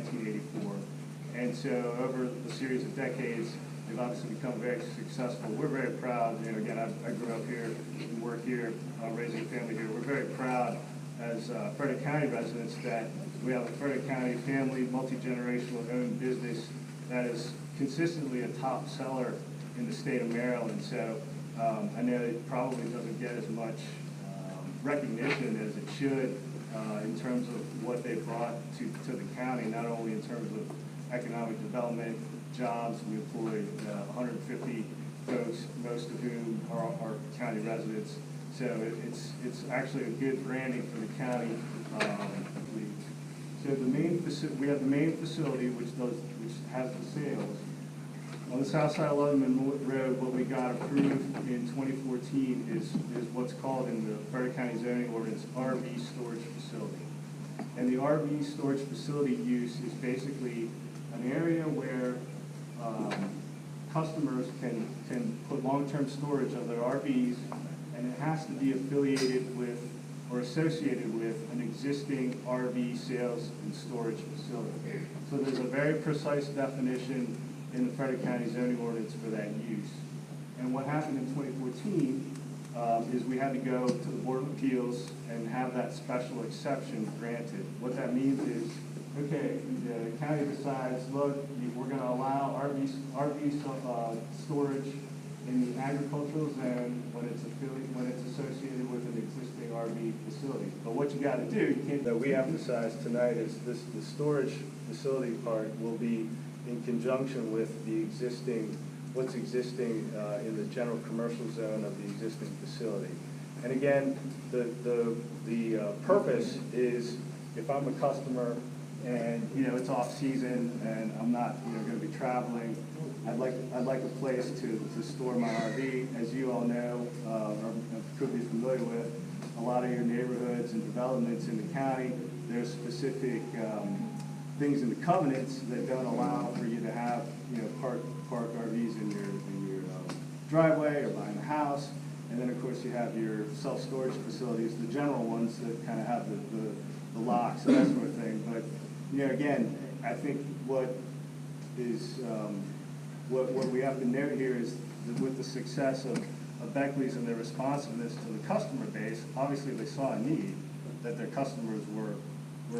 1984. And so over the series of decades, they've obviously become very successful. We're very proud, again, I grew up here and work here, raising a family here. We're very proud as Frederick County residents that we have a Frederick County family, multi-generational owned business that is consistently a top seller in the state of Maryland. So I know it probably doesn't get as much recognition as it should in terms of what they brought to the county, not only in terms of economic development, jobs. We employ 150 folks, most of whom are county residents. So it's actually a good branding for the county. So we have the main facility, which has the sales. On the south side of Ludman Road, what we got approved in 2014 is what's called in the Frederick County zoning ordinance RV storage facility. And the RV storage facility use is basically an area where customers can put long-term storage of their RVs, and it has to be affiliated with or associated with an existing RV sales and storage facility. So there's a very precise definition in the Frederick County zoning ordinance for that use. And what happened in 2014 is we had to go to the Board of Appeals and have that special exception granted. What that means is, okay, the county decides, look, we're going to allow RV storage in the agricultural zone when it's associated with an existing RV facility. But what you got to do, that we emphasize tonight is the storage facility part will be in conjunction with what's existing in the general commercial zone of the existing facility. And again, the purpose is if I'm a customer and it's off season and I'm not going to be traveling, I'd like a place to store my RV. As you all know, or could be familiar with, a lot of your neighborhoods and developments in the county, there's specific things in the covenants that don't allow for you to have park RVs in your driveway or behind the house. And then of course you have your self-storage facilities, the general ones that kind of have the locks and that sort of thing. But again, I think what we have to note here is that with the success of Beckley's and their responsiveness to the customer base, obviously they saw a need that their customers were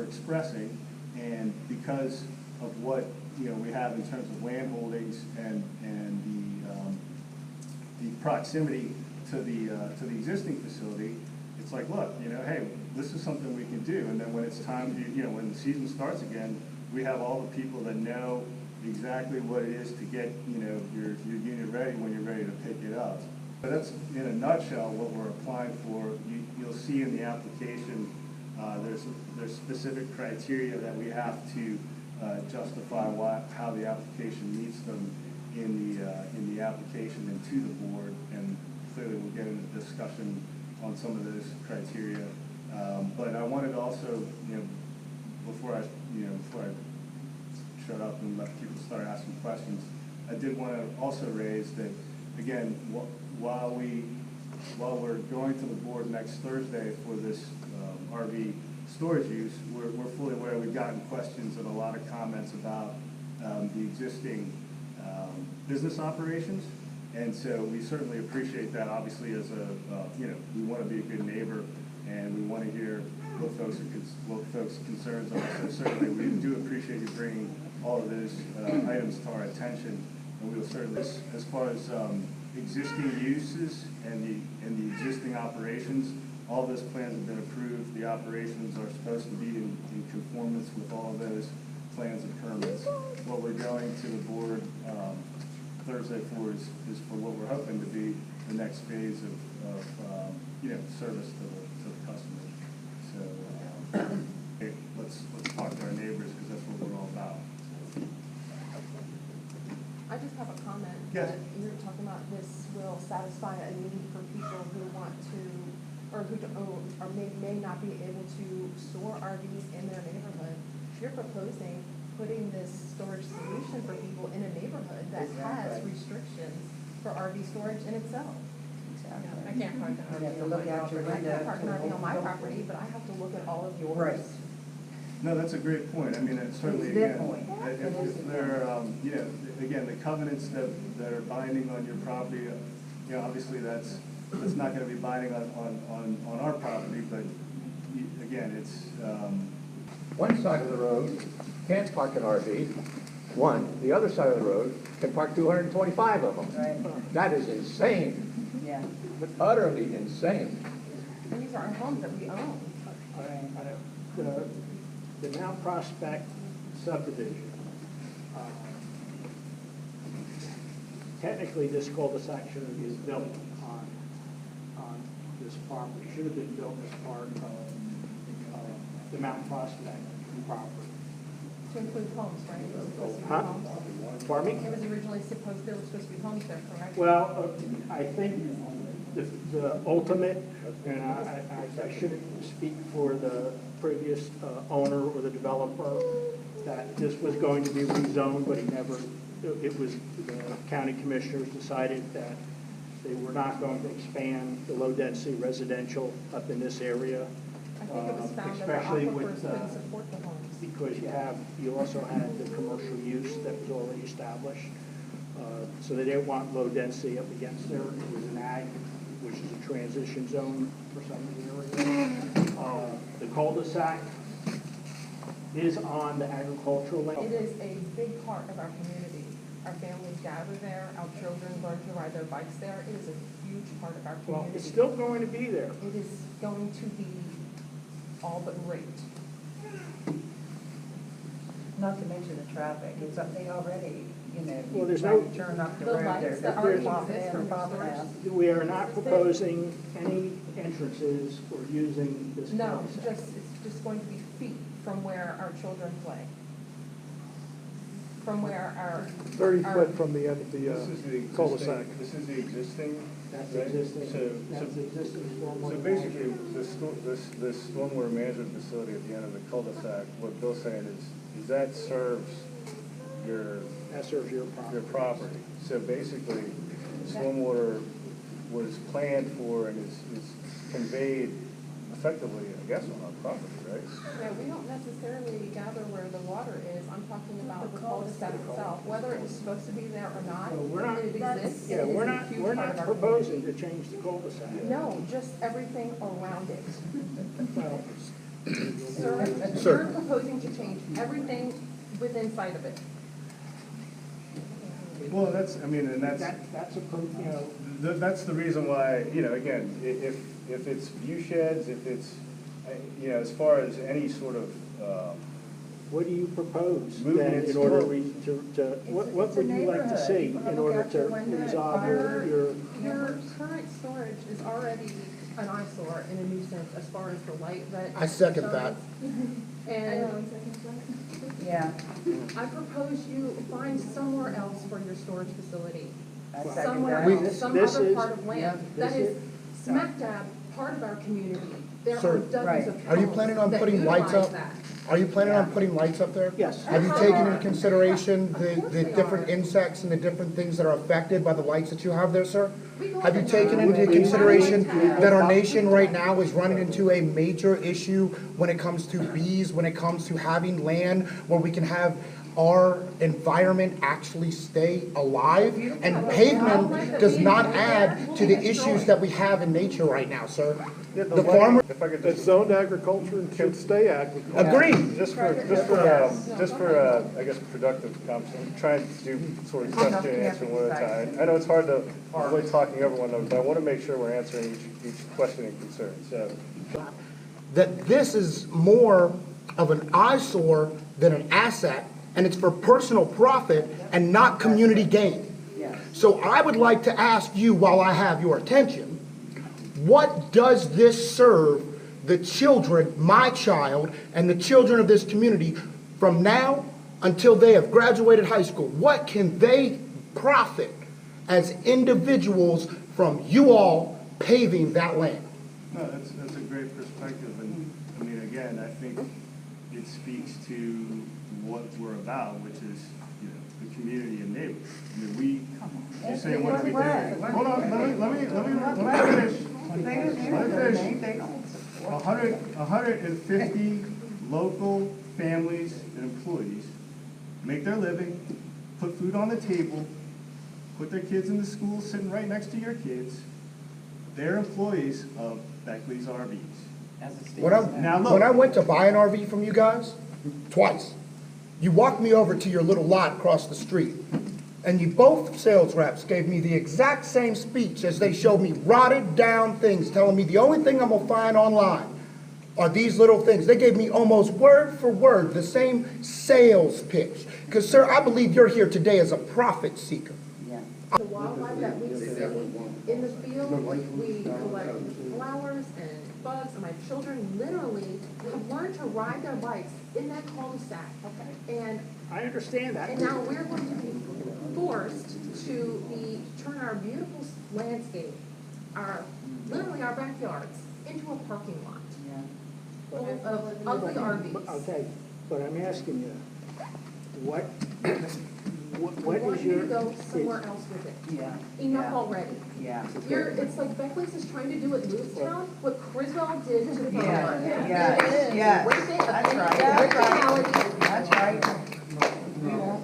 expressing, and because of what we have in terms of land holdings and the proximity to the existing facility, it's like, look, hey, this is something we can do. And then when it's time to, when the season starts again, we have all the people that know exactly what it is to get, your unit ready when you're ready to pick it up. But that's, in a nutshell, what we're applying for. You'll see in the application, there's specific criteria that we have to justify how the application meets them in the application and to the board. And clearly, we'll get into discussion on some of those criteria. But I wanted to also, before I shut up and let people start asking questions, I did want to also raise that, again, while we're going to the board next Thursday for this RV storage use, we're fully aware we've gotten questions and a lot of comments about the existing business operations. And so we certainly appreciate that. Obviously, as we want to be a good neighbor, and we want to hear what folks' concerns are. So certainly, we do appreciate you bringing all of those items to our attention, and we will certainly, as far as existing uses and the existing operations, all those plans have been approved. The operations are supposed to be in conformance with all of those plans and permits. What we're going to the board Thursday for is for what we're hoping to be the next phase of service to the customer. So hey, let's talk to our neighbors, because that's what we're all about. I just have a comment. Yes. That you were talking about this will satisfy a need for people who want to, or who may not be able to store RVs in their neighborhood. You're proposing putting this storage solution for people in a neighborhood that has restrictions for RV storage in itself. I can't park an RV on my property. I can't park an RV on my property, but I have to look at all of yours. Right. No, that's a great point. I mean, it's certainly, It's their again, point. if there are, you know, again, the covenants that are binding on your property, you know, obviously that's not gonna be binding on our property, but again, it's, One side of the road can't park an RV. The other side of the road can park 225 of them. Right. That is insane, Yeah. utterly insane. And these are our homes that we own. The Mount Prospect subdivision, technically this cul-de-sac shouldn't have been built on this property. Should have been built as part of the Mount Prospect property. To include homes, right? It was supposed to be Huh? homes. Pardon me? It was originally supposed, there were supposed to be homes there, correct? Well, I think the ultimate, and I shouldn't speak for the previous owner or the developer, that this was going to be rezoned, but he never, it was, the county commissioners decided that they were not going to expand the low-density residential up in this area. I think it was found that the especially aquifers with, couldn't support the homes. because you also had the commercial use that was already established. So they didn't want low density up against there. It was an ag, which is a transition zone for some of the area. The cul-de-sac is on the agricultural land. It is a big part of our community. Our families gather there, our children learn to ride their bikes there. It is a huge part of our Well, community. it's still going to be there. It is going to be all but great. Not to mention the traffic, it's up, they already, you know, Well, there's trying no- to turn up the The road. lights that They're already popping exist in from and the popping storage. out. We are not proposing any entrances or using this No, cul-de-sac. it's just going to be feet from where our children play. From where our. 30 our- foot from the end of this is the the existing, cul-de-sac. this is the existing. That's right? existing, So that's existing stormwater. So basically, this stormwater management facility at the end of the cul-de-sac, what Bill's saying is that serves your That serves your property. property. So basically, stormwater was planned for and is conveyed effectively, I guess, on our property, right? Yeah, we don't necessarily gather where the water is. I'm talking about the cul-de-sac itself, whether it was supposed to be there or not. Well, we're not- It exists. Yeah, It is we're a not, huge we're part not of our proposing community. to change the cul-de-sac. No, just everything around it. Well, Sir, you're proposing to change everything within sight of it. Well, that's, I mean, and that's, that's a, you know, that's the reason why, you know, again, if it's view sheds, if it's, you know, as far as any sort of, what do you propose Movement then and in order storage. to, what it's would a you like to neighborhood. see People in look order out your to window, resolve fire. Your current storage is already an eyesore and a nuisance as far as the light that. I second that. And Yeah. I propose you find somewhere else for your storage facility. I second Somewhere that. else, some This other is- part of land. this That is is- smack dab part of our community. There Sir, are dozens right. of Are you homes planning on that putting lights utilize up? that. Are you planning on Yeah. putting lights up there? Yes. Have you taken into consideration the Of course they different are. insects and the different things that are affected by the lights that you have there, sir? We go Have you up and taken down. into We consideration have that our nation right now is running into a major issue when it comes to bees, when it comes to having land where we can have our environment actually stay alive? And pavement does not add to the issues that we have in nature right now, sir. The farmer, if I could It's just, zoned agriculture and should stay agriculture. agreed. just for, I guess, productive conversation, I'm trying to do sort of question and answer one at a time. I know it's hard to avoid talking over one another, but I want to make sure we're answering each question and concern, so. That this is more of an eyesore than an asset, and it's for personal profit and not community gain. Yes. So I would like to ask you, while I have your attention, what does this serve the children, my child, and the children of this community from now until they have graduated high school? What can they profit as individuals from you all paving that land? No, that's a great perspective, and, I mean, again, I think it speaks to what we're about, which is, you know, the community and neighbors. I mean, you're saying what do we do? Hold on, let me finish. They don't use Let me their finish. name, they don't support. 150 local families and employees make their living, put food on the table, put their kids in the school sitting right next to your kids. They're employees of Beckley's RVs. When I, Now, look. when I went to buy an RV from you guys, twice, you walked me over to your little lot across the street, and you both sales reps gave me the exact same speech as they showed me rotted down things, telling me the only thing I'm gonna find online are these little things. They gave me almost word for word the same sales pitch. Because, sir, I believe you're here today as a profit seeker. The wildlife that we see in the field, we collect flowers and bugs, and my children literally have learned to ride their bikes in that cul-de-sac. And I understand that. And now we're going to be forced to turn our beautiful landscape, literally our backyards, into a parking lot full of ugly RVs. Okay, but I'm asking you, what We is want you your? to go somewhere else with it. Yeah. Enough already. Yeah. It's like Beckley's is trying to do at Lewistown what Criswell did to the farm. Yeah. That's right.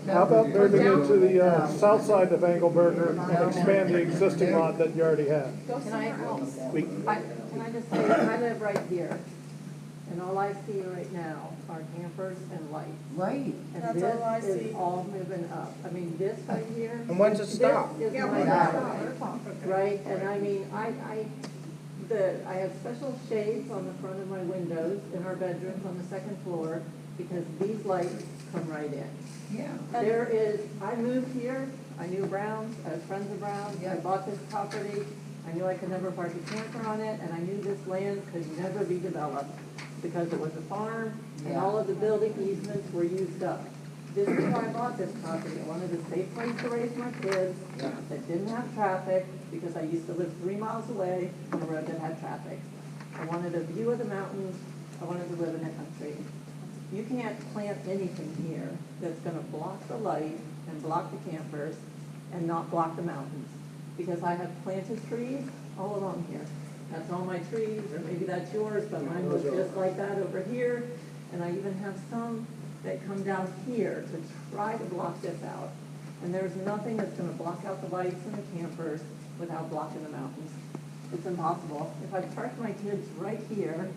How about moving into the south side of Engelberger and expand the existing lot that you already have? Go somewhere else. Can I just say, I live right here, and all I see right now are campers and lights. Right. And That's all I this see. is all moving up. I mean, this right here. And when's it stop? This is my driveway, right? And I mean, I have special shades on the front of my windows in our bedrooms on the second floor because these lights come right in. Yeah. I moved here, I knew Brown's, I was friends of Brown's, I bought this property, I knew I could never park a camper on it, and I knew this land could never be developed because it was a farm, and all of the building easements were used up. This is why I bought this property. I wanted a safe place to raise my kids that didn't have traffic, because I used to live 3 miles away on a road that had traffic. I wanted a view of the mountains, I wanted to live in the country. You can't plant anything here that's gonna block the light and block the campers and not block the mountains. Because I have planted trees all along here. That's all my trees, or maybe that's yours, but mine was just like that over here. And I even have some that come down here to try to block this out. And there's nothing that's gonna block out the lights and the campers without blocking the mountains. It's impossible. If I park my kids right here,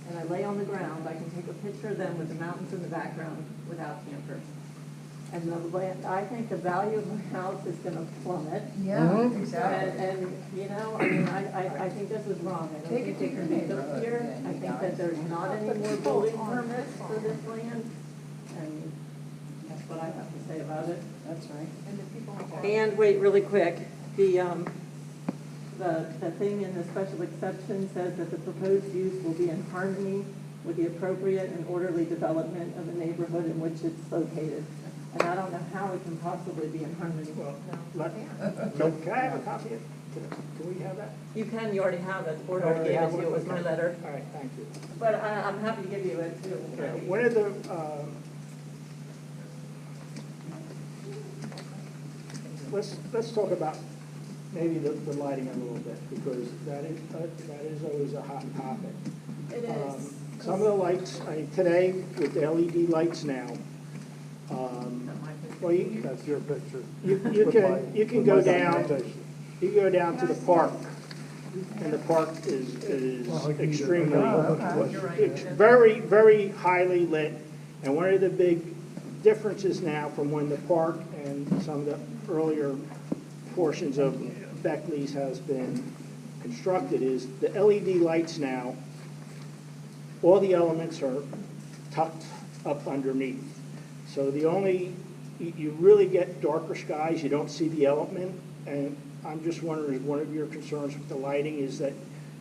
and I lay on the ground, I can take a picture of them with the mountains in the background without campers. And the land, I think the value of my house is gonna plummet. Yeah, exactly. And, you know, I mean, I think this is wrong. I don't Take think it to it your can be neighborhood. built here. I think that there's not any more building permits for this land. And that's what I have to say about it. That's right. And the people. And wait, really quick, the thing in the special exception says that the proposed use will be in harmony with the appropriate and orderly development of the neighborhood in which it's located. And I don't know how it can possibly be in harmony. Well, can I have a copy of it? Can we have that? You can, you already have it, or I gave it to you, it was my letter. All right, thank you. But I'm happy to give you it too. One of the, let's talk about maybe the lighting a little bit, because that is always a hot topic. It is. Some of the lights, I mean, today with the LED lights now, well, That's your picture. you with my- can with go my down, documentation. you can go down to the park, and the park is extremely, it's very, very highly lit. And one of the big differences now from when the park and some of the earlier portions of Beckley's has been constructed is the LED lights now, all the elements are tucked up underneath. So you really get darker skies, you don't see the element, and I'm just wondering, if one of your concerns with the lighting is that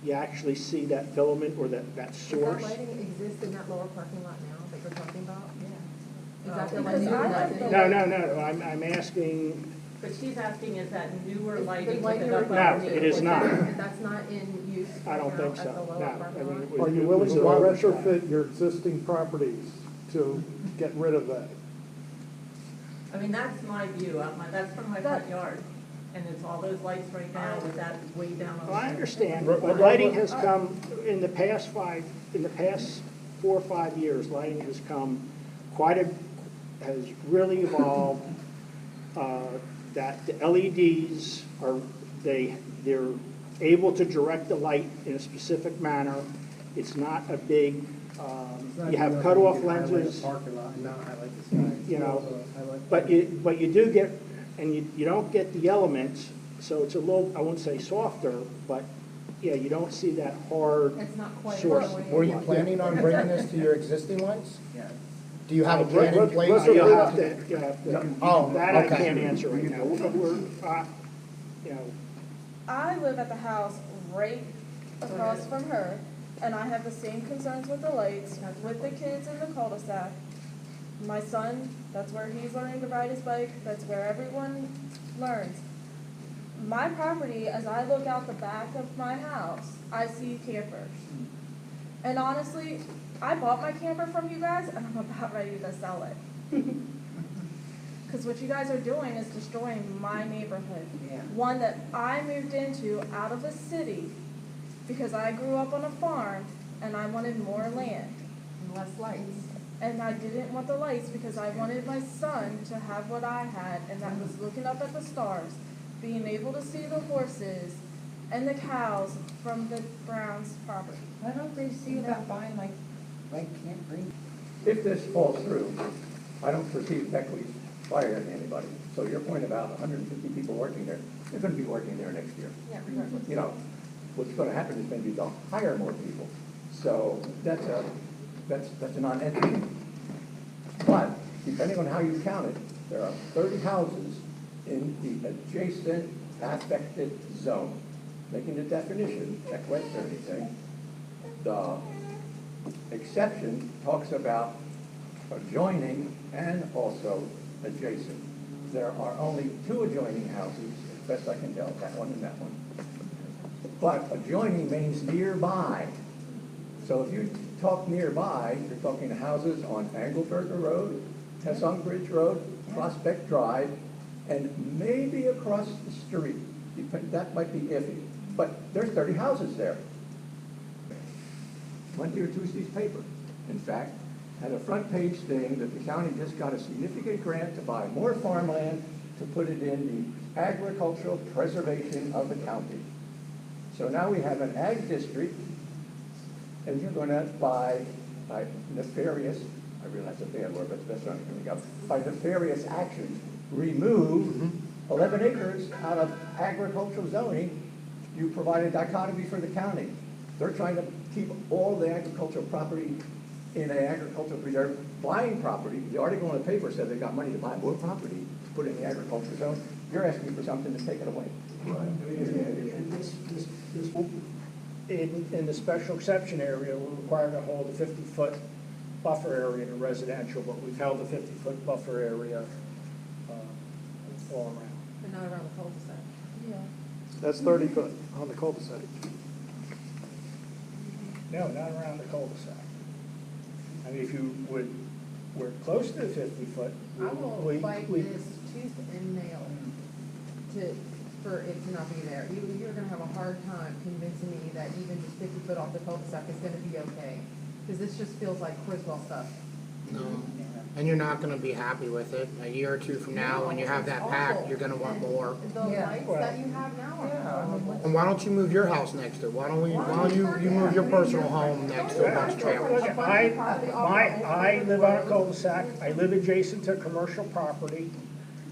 you actually see that filament or that Does source? that lighting exist in that lower parking lot now that you're talking about? Yeah. Is that the Because lighting? I No, I'm asking, But she's asking, is that newer Is the lighting? lighting with the No, underneath? it is not. And that's not in use I right don't now think at so, the no. lower I parking mean, lot? it was- Are you it willing was to all- retrofit your existing properties to get rid of that? I mean, that's my view, that's from my front yard, and it's all those lights right now with that way down on the. Well, I understand, but lighting has come in the past 4 or 5 years, lighting has has really evolved, that the LEDs they're able to direct the light in a specific manner. It's not a big, you have cutoff lenses, you know, but you do get, and you don't get the elements, so it's a little, I wouldn't say softer, but yeah, you don't see that hard It's not quite. source. Were you planning on bringing this to your existing lights? Do you have a plan in Let's- place? You'll have to, Oh, that I okay. can't answer right now. We're, you know, I live at the house right across from her, and I have the same concerns with the lights, with the kids in the cul-de-sac. My son, that's where he's learning to ride his bike, that's where everyone learns. My property, as I look out the back of my house, I see campers. And honestly, I bought my camper from you guys, and I'm about ready to sell it. Because what you guys are doing is destroying my neighborhood. Yeah. One that I moved into out of the city because I grew up on a farm and I wanted more land. And less lights. And I didn't want the lights because I wanted my son to have what I had, and that was looking up at the stars, being able to see the horses and the cows from the Browns' property. Why don't they see about buying like Camp Green? If this falls through, I don't perceive Beckley's firing anybody. So your point about 150 people working there, they're going to be working there next year. Yeah, regardless. You know, what's going to happen is maybe they'll hire more people. So that's a non-entity. But depending on how you count it, there are 30 houses in the adjacent affected zone. Making the definition, check Webster anything, the exception talks about adjoining and also adjacent. There are only 2 adjoining houses, as best I can tell, that one and that one. But adjoining means nearby. So if you talk nearby, you're talking houses on Engelberger Road, Tessong Bridge Road, Prospect Drive, and maybe across the street. That might be iffy. But there's 30 houses there. Monday or Tuesday's paper, in fact, had a front page thing that the county just got a significant grant to buy more farmland to put it in the agricultural preservation of the county. So now we have an ag district, and you're going to by nefarious, I realize that's a bad word, but that's not going to go, by nefarious actions, remove 11 acres out of agricultural zoning. You provide a dichotomy for the county. They're trying to keep all the agricultural property in an agricultural preserve, buying property. The article in the paper said they got money to buy more property to put in the agricultural zone. You're asking for something to take it away. In the special exception area, we're required to hold a 50-foot buffer area in residential, but we've held a 50-foot buffer area all around. But not around the cul-de-sac. Yeah. That's 30 foot on the cul-de-sac. No, not around the cul-de-sac. I mean, if you were close to the 50-foot, I will fight this tooth and nail for it to not be there. You're gonna have a hard time convincing me that even just 50 foot off the cul-de-sac is gonna be okay. Because this just feels like Criswell stuff. No. And you're not gonna be happy with it. A year or 2 from now, when you have that packed, you're gonna want more. The Yeah. lights that you have now are horrible. And why don't you move your house next to it? Why don't you move your personal home next to a bunch of trailers? I live on a cul-de-sac, I live adjacent to commercial property,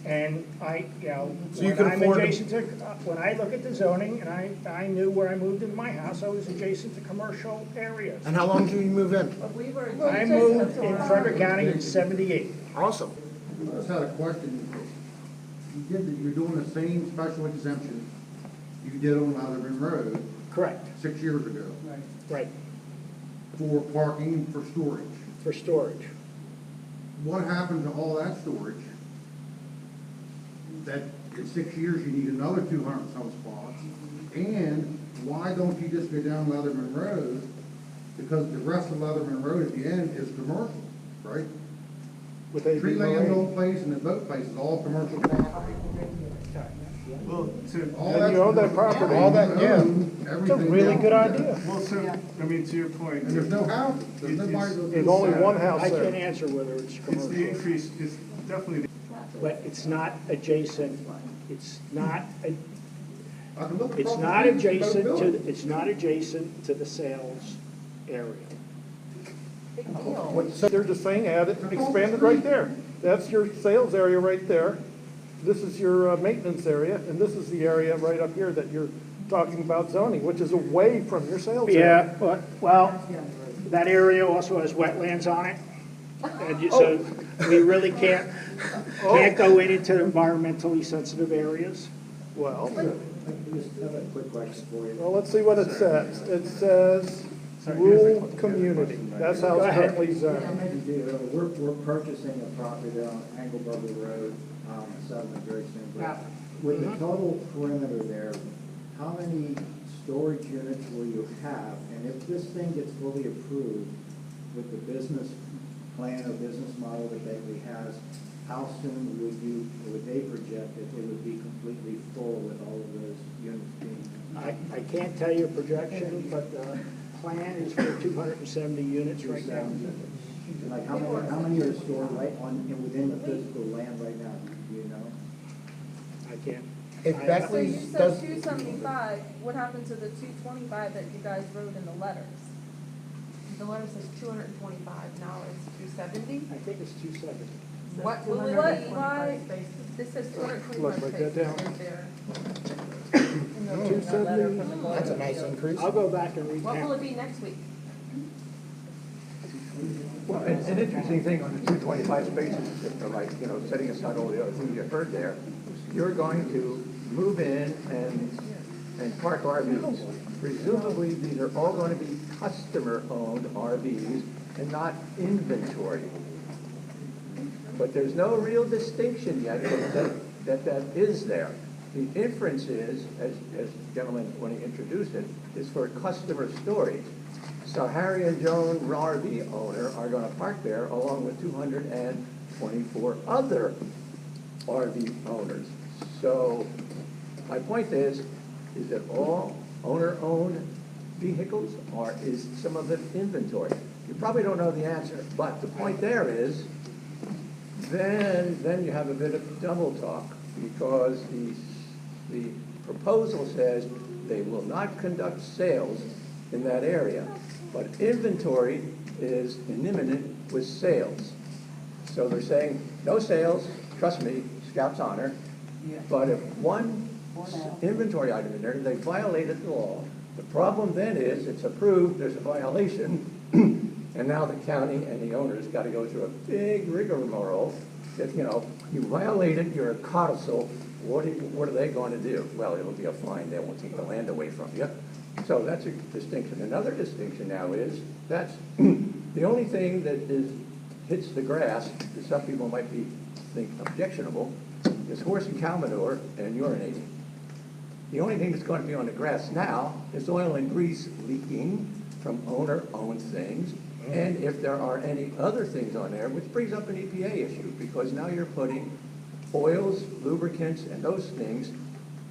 and So you when can I'm afford to- adjacent to, when I look at the zoning, and I knew where I moved into my house, I was adjacent to commercial areas. And how long did you move in? But we were. I moved in Frederick County in '78. Awesome. I just had a question. You're doing the same special exemption you did on Leatherman Road Correct, 6 years ago right, for parking for storage. for storage. What happened to all that storage? That in 6 years you need another 200 and some spots? And why don't you just go down Leatherman Road? Because the rest of Leatherman Road at the end is commercial, right? with AB Tree land, Marine. old place, and the boat place is all commercial property. Well, All And that's you own that property. All that, yeah. It's a really good idea. well, so, I mean, to your point. And there's no houses, there's nobody. There's only one house I can't there. answer whether it's It's the commercial, increase, it's definitely, but it's not adjacent, it's not, I can look it's across the not street, there's no adjacent building. it's not adjacent to the sales area. So they're just saying add it, expand it right there. That's your sales area right there. This is your maintenance area, and this is the area right up here that you're talking about zoning, which is away from your sales area. Yeah, but, well, that area also has wetlands on it. And so we really can't go into environmentally sensitive areas. Well, I just have a quick question for you. well, let's see what it says. It says rural community. That's how Go it's ahead. currently zoned. We're purchasing a property there on Engelberger Road, Southern Very Simple. With the total perimeter there, how many storage units will you have? And if this thing gets fully approved with the business plan or business model that Beckley has, how soon would they project that it would be completely full with all of those units being? I can't tell you a projection, but the plan is for 270 units right now. Like how many are stored right within the physical land right now? Do you know? I can't. If So Beckley you said does, 275, what happened to the 225 that you guys wrote in the letters? The letter says 225, now it's 270. I think it's 270. What, Why, this says Look, 225 write spaces that down. right there. that's a nice increase. I'll go back and read What will that. it be next week? Well, an interesting thing on the 225 spaces, if they're like, setting aside all the other things you heard there, you're going to move in and park RVs. Presumably, these are all going to be customer-owned RVs and not inventory. But there's no real distinction yet that is there. The inference is, as the gentleman, when he introduced it, is for customer storage. So Harry and Joan, RV owner, are going to park there along with 224 other RV owners. So my point is it all owner-owned vehicles, or is some of it inventory? You probably don't know the answer, but the point there is, then you have a bit of double talk, because the proposal says they will not conduct sales in that area, but inventory is imminent with sales. So they're saying, no sales, trust me, Scout's honor, but if one inventory item in there, they violated the law. The problem then is, it's approved, there's a violation, and now the county and the owners got to go through a big rigmarole that, you violated, you're a codicil, what are they going to do? Well, it'll be a fine, they won't take the land away from you. So that's a distinction. Another distinction now is, that's the only thing that hits the grass, that some people might think objectionable, is horse and cow manure and urinating. The only thing that's going to be on the grass now is oil and grease leaking from owner-owned things, and if there are any other things on there, which brings up an EPA issue, because now you're putting oils, lubricants, and those things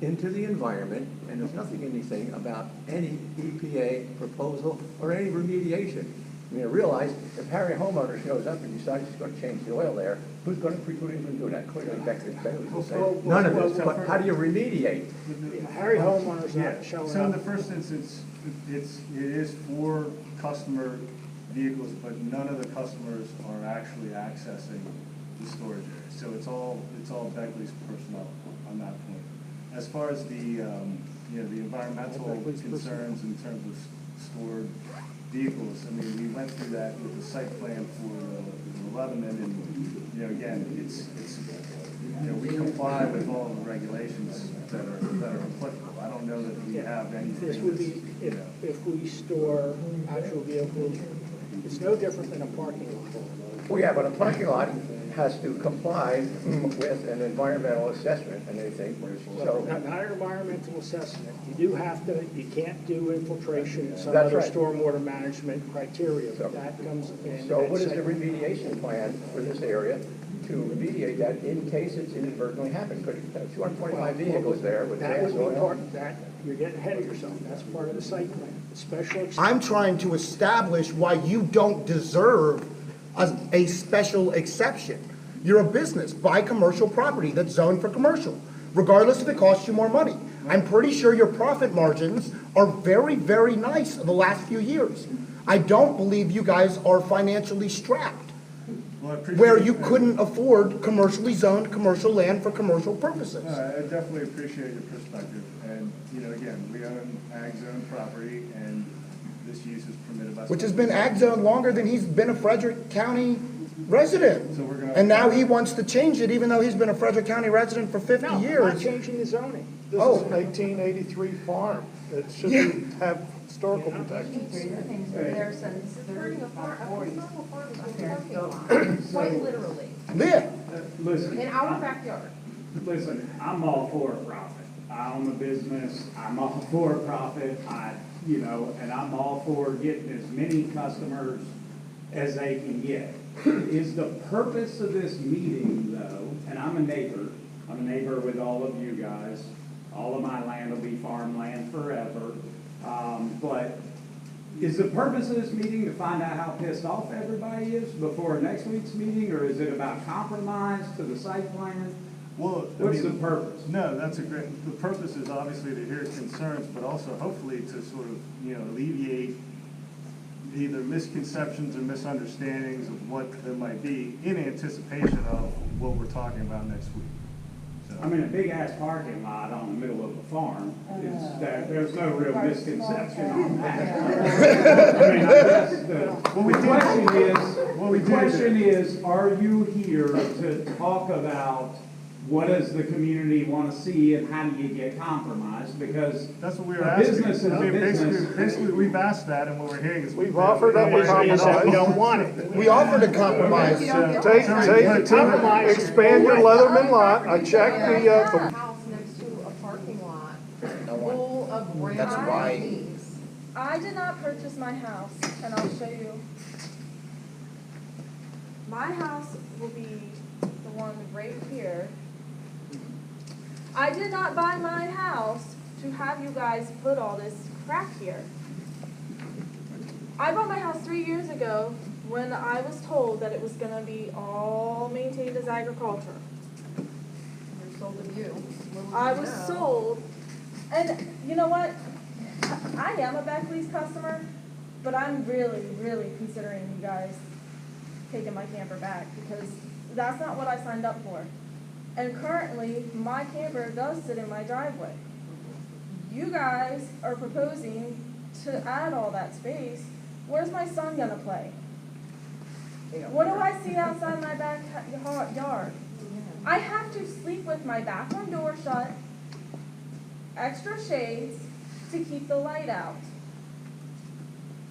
into the environment, and there's anything about any EPA proposal or any remediation. I mean, I realize if Harry homeowner shows up and decides he's going to change the oil there, who's going to preclude him from doing that? Clearly, Beckley will say none of this, but how do you remediate? Harry homeowner's not showing So in the up. first instance, it is for customer vehicles, but none of the customers are actually accessing the storage area. So it's all Beckley's personnel on that point. As far as the environmental concerns in terms of stored vehicles, I mean, we went through that with the site plan for Lebanon, and, again, we comply with all the regulations that are applicable. I don't know that we have anything This would that's, be, if we store actual vehicles, it's no different than a parking lot. Well, yeah, but a parking lot has to comply with an environmental assessment, and they think, so. Not an environmental assessment. You do have to, you can't do infiltration and some That's other right. stormwater management criteria, So- but that comes in. So at what is the site- remediation plan for this area to remediate that in case it's inadvertently happened? Could 225 vehicles there with That gas would be oil? part of that, you're getting ahead of yourself. That's part of the site plan, special. I'm trying to establish why you don't deserve a special exception. You're a business, buy commercial property that's zoned for commercial, regardless if it costs you more money. I'm pretty sure your profit margins are very, very nice in the last few years. I don't believe you guys are financially strapped, Well, I appreciate where you that. couldn't afford commercially zoned commercial land for commercial purposes. I definitely appreciate your perspective, and, you know, again, we own ag zone property, and this use is permitted by. Which has been ag zone longer than he's been a Frederick County resident. So we're gonna- And now he wants to change it, even though he's been a Frederick County resident for 50 No, I'm not years. changing the zoning. This Oh. is an 1883 farm. It should Yeah. have historical protections. There since Turning a farm, a 40s. historical farm is a parking lot, quite literally, Yeah, Listen, in our backyard. listen, I'm all for profit. I own a business, I'm all for profit, and I'm all for getting as many customers as they can get. Is the purpose of this meeting, though, and I'm a neighbor with all of you guys, all of my land will be farmland forever, but is the purpose of this meeting to find out how pissed off everybody is before next week's meeting, or is it about compromise to the site plan? Well, I What's mean, the purpose? No, that's a great, the purpose is obviously to hear concerns, but also hopefully to sort of, alleviate either misconceptions or misunderstandings of what there might be in anticipation of what we're talking about next week. So- I mean, a big-ass parking lot on the middle of a farm is, there's no real misconception on that. I mean, I guess the question is, are you here to talk about what does the community want to see and how do you get compromised? Because That's what we were a asking. business is a business. Basically, we've asked that, and what we're hearing is. We've offered up a Is that we don't want it. we offered a compromise. Expand your Leatherman lot. I checked House the, next to a parking lot full of brand That's why- RVs. I did not purchase my house, and I'll show you. My house will be the one right here. I did not buy my house to have you guys put all this crap here. I bought my house 3 years ago when I was told that it was gonna be all maintained as agriculture. They're sold to you. Little I do was you know. sold, and you know what? I am a Beckley's customer, but I'm really, really considering you guys taking my camper back because that's not what I signed up for. And currently, my camper does sit in my driveway. You guys are proposing to add all that space. Where's my son gonna play? What do I see outside my backyard? I have to sleep with my bathroom door shut, extra shades to keep the light out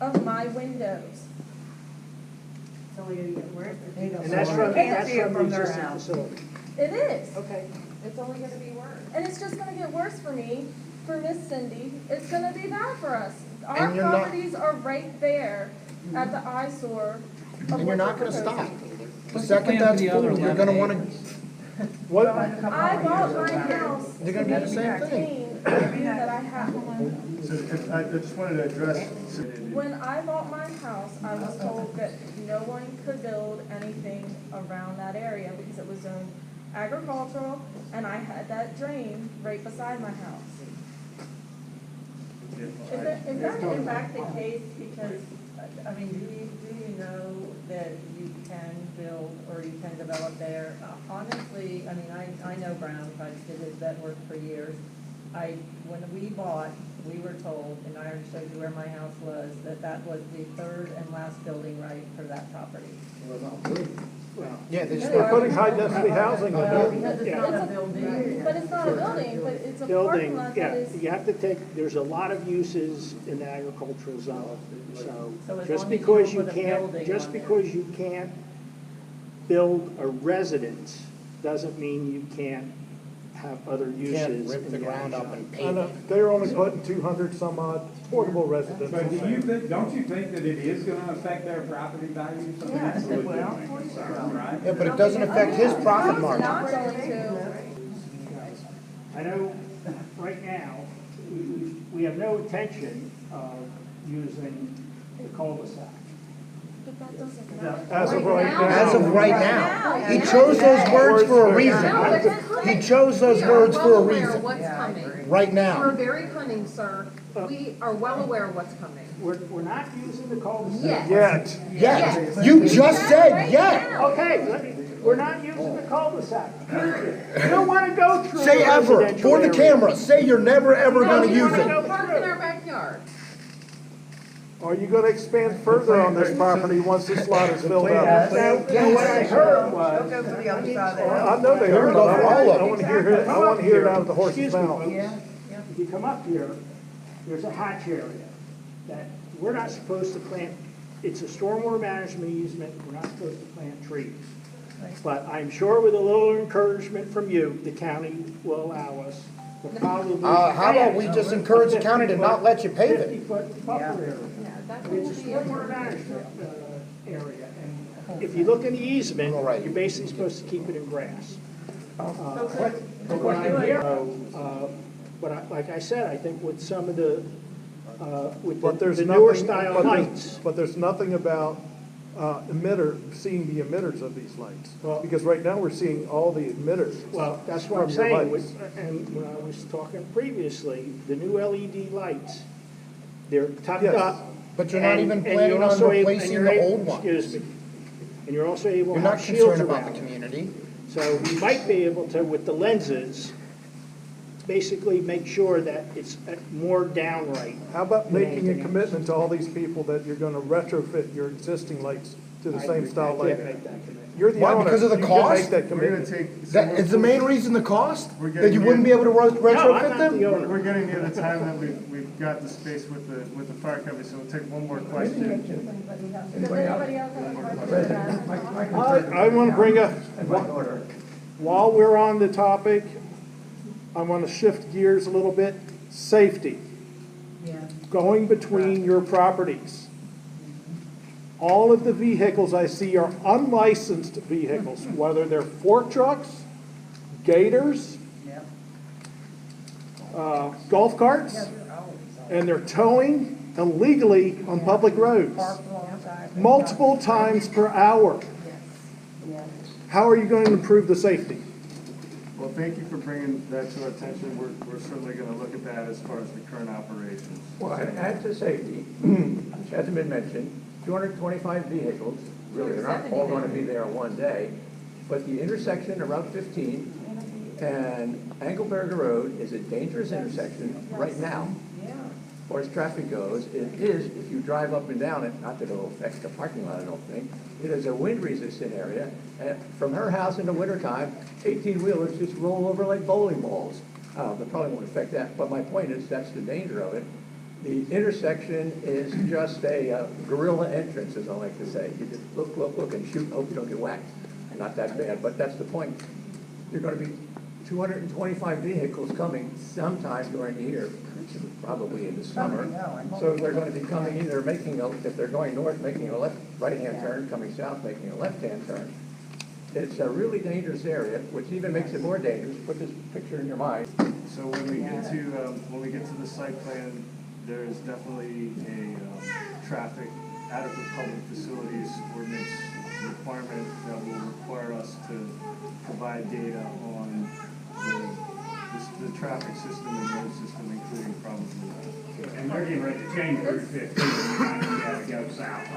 of my windows. And that's from the existing facility. It is. Okay. It's only gonna be worse. And it's just gonna get worse for me, for Miss Cindy. It's gonna be bad for us. Our And you're not- properties are right there at the eyesore of And what you're not you're gonna stop. proposing. The second that's full, you're gonna wanna, what, I bought my house to You're gonna do the same thing. maintain everything that I have. So I just wanted to address. When I bought my house, I was told that no one could build anything around that area because it was zoned agricultural, and I had that drain right beside my house. Is that in fact the case? Because, I mean, do you know that you can build or you can develop there? Honestly, I mean, I know Brown, I did his vet work for years. When we bought, we were told, and I already showed you where my house was, that was the third and last building right for that property. yeah, we're putting high-density housing in Well, there. because it's not a building. But it's not a building, but it's a parking Building, lot yeah, that is. you have to take, there's a lot of uses in the agricultural zone. So So as just long as you because don't you put a can't, building just on there. because you can't build a residence doesn't mean you can't have other uses. Can't rip in the ground up and I pave know, it. they're only putting 200 some odd portable residences. But don't you think that it is gonna affect their property values? I mean, that's a legitimate concern, right? Yeah, but it doesn't affect his profit margin. Not going to. I know right now, we have no intention of using the cul-de-sac. But that doesn't As of right now. As of right now, he chose those words for a reason. He chose those words for a reason, What's coming. right We're now. very cunning, sir. We are well aware of what's coming. We're not using the cul-de-sac. Yes. Yet. Yes, you just said yes. Okay, we're not using the cul-de-sac, period. You don't want to go through. Say a ever, residential for the area. camera, say you're never, ever gonna use it. Park in our backyard. Are you going to expand further on this property once this lot is filled up? Now, what I heard was. Go to the other side Well, I know they heard, Go but for all of I it. want to hear it, I want to hear it out of the horse's Excuse me, mouth. folks. If you come up here, there's a hatch area that we're not supposed to plant. It's a stormwater management easement. We're not supposed to plant trees. But I'm sure with a little encouragement from you, the county will allow us to probably. How about we just encourage the county to not let you pave it? 50-foot buffer area. Yeah, that's It's a stormwater management area. And if you look in the easement, All right. you're basically supposed to keep it in grass. What I hear, like I said, I think with some of the, with But there's the newer nothing, style lights. but there's nothing about seeing the emitters of these lights. Well- Because right now we're seeing all the emitters. Well, that's what I'm from your saying, lights. and when I was talking previously, the new LED lights, they're tucked Yes. up. But you're not and- even and you're planning on also able- and replacing you're the able- old ones. Excuse me. And you're also able You're to not have shields concerned about around the them. community. So we might be able to, with the lenses, basically make sure that it's more downright. How about than making a anything else. commitment to all these people that you're going to retrofit your existing lights to the same style I can't lighting? make that commitment. You're the Why? owner. Because of the You can cost? make that We're gonna commitment. take. That is the main reason the cost? We're That you getting wouldn't be able to No, I'm retrofit not the them? owner. We're getting near the time that we've got the space with the fire company, so we'll take one more question. Does anybody else have a question? I want to bring up, while we're on the topic, I want to shift gears a little bit. Safety. Going between your properties. All of the vehicles I see are unlicensed vehicles, whether they're fork trucks, gators, golf carts, and they're towing illegally on public roads, multiple times per hour. How are you going to improve the safety? Well, thank you for bringing that to our attention. We're certainly gonna look at that as far as the current operations. Well, and add to safety, which hasn't been mentioned, 225 vehicles, really, they're not all going to be there on one day, but the intersection of Route 15 and Engelberger Road is a dangerous intersection right now. As far as traffic goes, it is, if you drive up and down it, not that it'll affect the parking lot, I don't think, it is a wind-resistant area, and from her house in the wintertime, 18-wheelers just roll over like bowling balls. That probably won't affect that, but my point is, that's the danger of it. The intersection is just a guerrilla entrance, as I like to say. You just look, and shoot, hope you don't get whacked. Not that bad, but that's the point. You're going to be 225 vehicles coming sometime during the year, probably in the summer. So they're going to be coming either if they're going north, making a right-hand turn, coming south, making a left-hand turn. It's a really dangerous area, which even makes it more dangerous. Put this picture in your mind. So when we get to the site plan, there is definitely a traffic adequate public facilities ordinance requirement that will require us to provide data on the traffic system and road system, including probably. And they're getting ready to change Route 15, you might have to go south.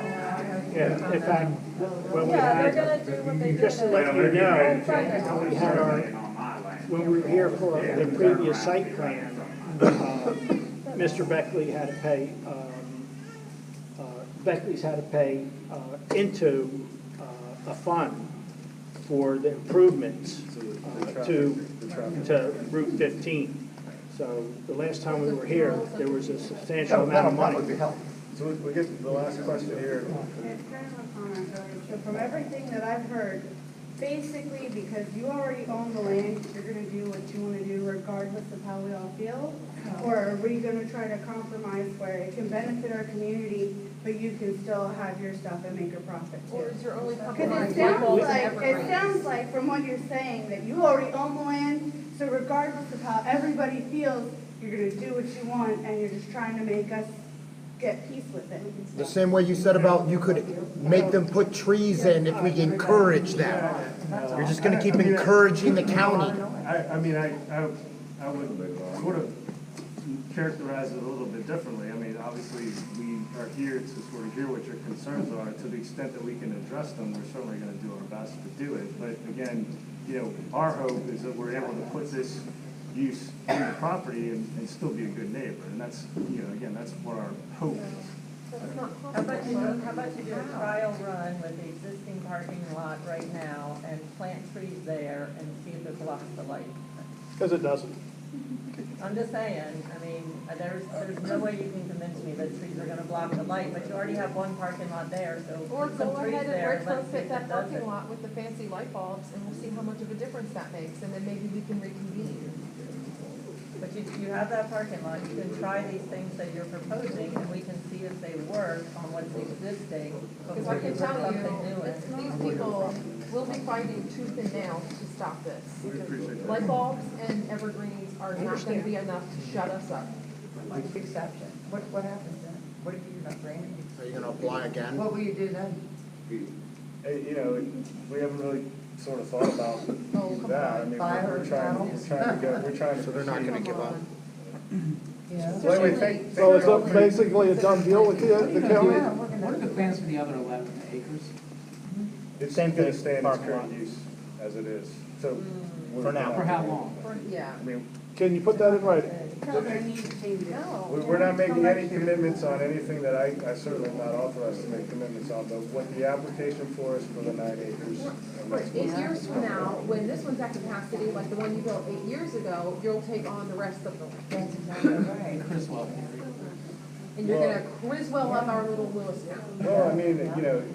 Yeah, in fact, when we Yeah, they're had, gonna do what they do. just to now. let Well, you they're getting ready know, to change Oh, we had our, on my land. when we were here for the previous site plan, Mr. Beckley had to pay, Beckley's had to pay into a fund for the improvements to Route 15. So the last time we were here, there was a substantial amount of That would be money. helpful. So we get the last question here. It's kind of a comment, really. So from everything that I've heard, basically, because you already own the land, you're gonna do what you wanna do regardless of how we all feel? Or are we gonna try to compromise where it can benefit our community, but you can still have your stuff and make a profit too? Or is your only Because compromise it sounds light bulbs like, and it evergreens? sounds like from what you're saying, that you already own the land, so regardless of how everybody feels, you're gonna do what you want, and you're just trying to make us get peace with it. The same way you said about you could make them put trees in if we encourage them. You're just gonna keep encouraging the county. I mean, I would sort of characterize it a little bit differently. I mean, obviously, we are here to sort of hear what your concerns are. To the extent that we can address them, we're certainly gonna do our best to do it. But again, our hope is that we're able to put this use in the property and still be a good neighbor. And that's, again, that's what our hope is. How about you do a trial run with the existing parking lot right now and plant trees there and see if it blocks the light? Because it doesn't. I'm just saying, I mean, there's no way you can convince me that trees are gonna block the light, but you already have one parking lot there, so Or put go some trees ahead and there, let's see retrofit if that it does parking it. lot with the fancy light bulbs, and we'll see how much of a difference that makes, and then maybe we can reconvene. But you have that parking lot, you can try these things that you're proposing, and we can see if they work on what's existing. Because before I can put tell something you, new in. these people will be fighting tooth and nail to stop this. We appreciate that. Light bulbs and evergreens are not gonna be enough to shut us up. Like exception. What happens then? What if you're not granted? Are you gonna apply again? What will you do then? We haven't really sort of thought about that. I mean, Fire we're trying to. So they're not gonna give up. Yeah. Well, we think. So is it basically a done deal with the county? What are the plans for the other 11 acres? It's gonna stay in its current use as it is. So. For now. For how long? Yeah. I mean, Can you put that in writing? we're not making any commitments on anything that I certainly am not authorized to make commitments on, but what the application for is for the 9 acres. and But that's 8 what- years from now, when this one's at capacity, like the one you built 8 years ago, you'll take on the rest of them. That's exactly right. Criswell. And you're gonna Criswell up our little Lewistown. Well, I mean,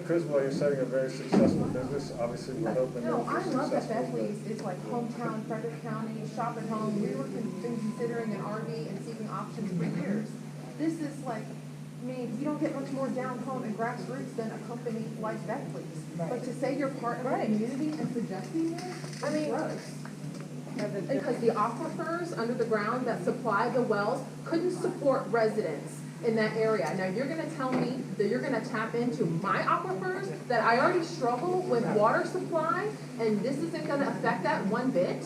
Criswell, you're setting a very successful business. Obviously, we're hoping No, that I it's love that successful. Beckley's is like hometown, Frederick County, shop at home. We were considering an RV and seeking options for years. This is like, I mean, you don't get much more down home and grassroots than a company like Beckley's. But to say you're part of the community and suggesting this, I mean, because the aquifers under the ground that supply the wells couldn't support residents in that area. Now, you're gonna tell me that you're gonna tap into my aquifers, that I already struggle with water supply, and this isn't gonna affect that one bit?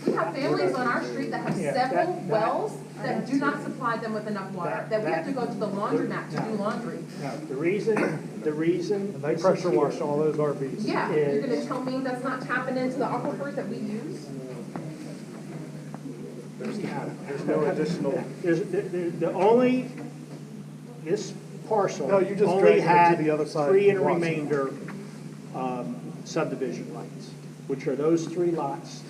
We have families on our street that have several wells that do not supply them with enough water, that we have to go to the laundromat to do laundry. Now, the reason. And they pressure wash all those RVs. Yeah, you're gonna tell me that's not tapping into the aquifers that we use? There's no additional. This parcel No, you just only dragged it to had the other side 3 and of Watson. remainder subdivision rights, which are those 3 lots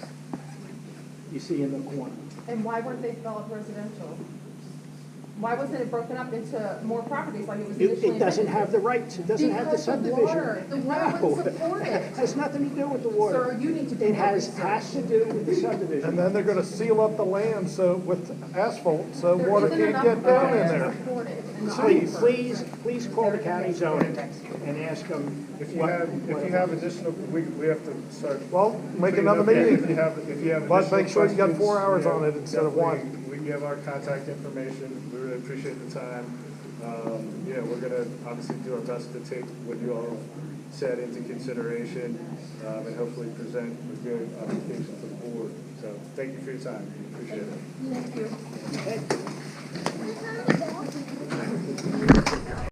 you see in the corner. And why weren't they developed residential? Why wasn't it broken up into more properties like it was initially It doesn't intended? have the rights, it doesn't have the Because of the subdivision. water. The water No, wouldn't support it. It has nothing to do with the water. Sir, you need to do It more has research. to do with the subdivision. And then they're gonna seal up the land with asphalt, so There water isn't can't enough get down in water to there. support it in the Please, aquifers. please call the county zoning and ask them. If you have additional, we have to start. Well, make cleaning another up here. meeting. If you have But additional make sure you got 4 hours questions, on it instead of 1. definitely, we have our contact information. We really appreciate the time. We're gonna obviously do our best to take what you all said into consideration, and hopefully present a good application to the board. So thank you for your time. Appreciate it. Thank you.